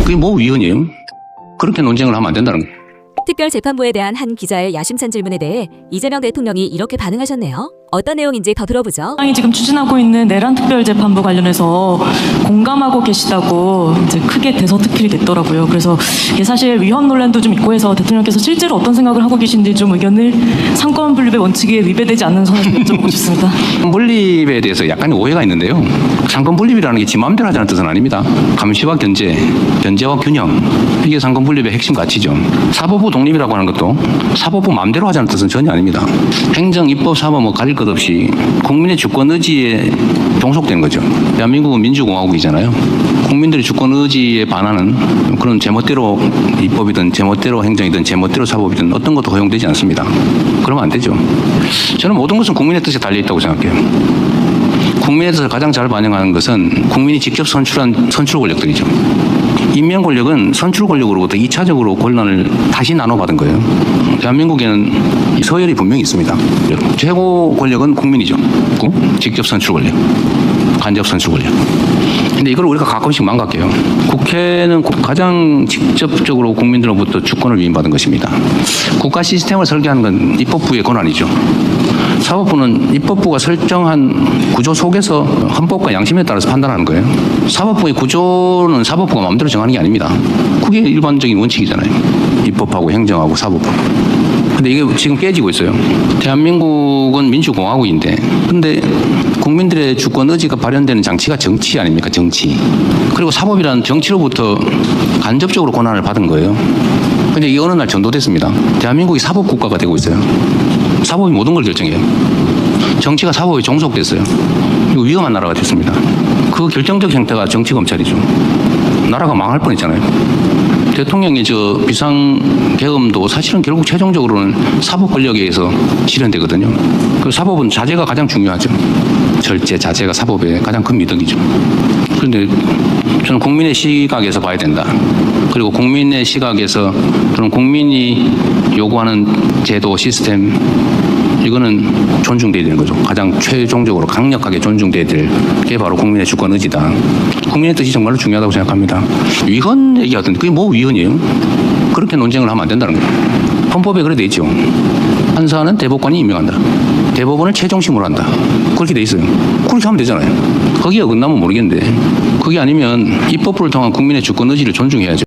그게 뭐 위헌이에요? 그렇게 논쟁을 하면 안 된다는 거예요. 특별재판부에 대한 한 기자의 야심찬 질문에 대해 이재명 대통령이 이렇게 반응하셨네요. 어떤 내용인지 더 들어보죠. 당이 지금 추진하고 있는 내란 특별재판부 관련해서 공감하고 계시다고 이제 크게 대서특필이 됐더라고요. 그래서 이게 사실 위헌 논란도 좀 있고 해서 대통령께서 실제로 어떤 생각을 하고 계신지 좀 의견을 상권 분립의 원칙에 위배되지 않는 선을 좀 여쭤보고 싶습니다. 분립에 대해서 약간의 오해가 있는데요. 상권 분립이라는 게 지 마음대로 하자는 뜻은 아닙니다. 감시와 견제, 견제와 균형, 이게 상권 분립의 핵심 가치죠. 사법부 독립이라고 하는 것도 사법부 마음대로 하자는 뜻은 전혀 아닙니다. 행정, 입법, 사법 뭐 가릴 것 없이 국민의 주권 의지에 종속된 거죠. 대한민국은 민주공화국이잖아요. 국민들의 주권 의지에 반하는 그런 제멋대로 입법이든 제멋대로 행정이든 제멋대로 사법이든 어떤 것도 허용되지 않습니다. 그러면 안 되죠. 저는 모든 것은 국민의 뜻에 달려있다고 생각해요. 국민의 뜻을 가장 잘 반영하는 것은 국민이 직접 선출한 선출 권력들이죠. 임명 권력은 선출 권력으로부터 2차적으로 권한을 다시 나눠받은 거예요. 대한민국에는 서열이 분명히 있습니다. 최고 권력은 국민이죠. 직접 선출 권력, 간접 선출 권력. 근데 이걸 우리가 가끔씩 망각해요. 국회는 가장 직접적으로 국민들로부터 주권을 위임받은 것입니다. 국가 시스템을 설계하는 건 입법부의 권한이죠. 사법부는 입법부가 설정한 구조 속에서 헌법과 양심에 따라서 판단하는 거예요. 사법부의 구조는 사법부가 마음대로 정하는 게 아닙니다. 그게 일반적인 원칙이잖아요. 입법하고 행정하고 사법부. 근데 이게 지금 깨지고 있어요. 대한민국은 민주공화국인데, 근데 국민들의 주권 의지가 발현되는 장치가 정치 아닙니까? 정치. 그리고 사법이라는 정치로부터 간접적으로 권한을 받은 거예요. 근데 이게 어느 날 전도됐습니다. 대한민국이 사법국가가 되고 있어요. 사법이 모든 걸 결정해요. 정치가 사법에 종속됐어요. 이거 위험한 나라가 됐습니다. 그 결정적 형태가 정치검찰이죠. 나라가 망할 뻔했잖아요. 대통령의 저 비상계엄도 사실은 결국 최종적으로는 사법 권력에 의해서 실현되거든요. 그 사법은 자제가 가장 중요하죠. 절제, 자제가 사법의 가장 큰 미덕이죠. 그런데 저는 국민의 시각에서 봐야 된다. 그리고 국민의 시각에서 또는 국민이 요구하는 제도, 시스템, 이거는 존중돼야 되는 거죠. 가장 최종적으로 강력하게 존중돼야 될 게 바로 국민의 주권 의지다. 국민의 뜻이 정말로 중요하다고 생각합니다. 위헌 얘기하던데 그게 뭐 위헌이에요? 그렇게 논쟁을 하면 안 된다는 거예요. 헌법에 그래 돼 있죠. 판사는 대법관이 임명한다. 대법원을 최종심으로 한다. 그렇게 돼 있어요. 그렇게 하면 되잖아요. 거기에 어긋나면 모르겠는데 그게 아니면 입법부를 통한 국민의 주권 의지를 존중해야죠.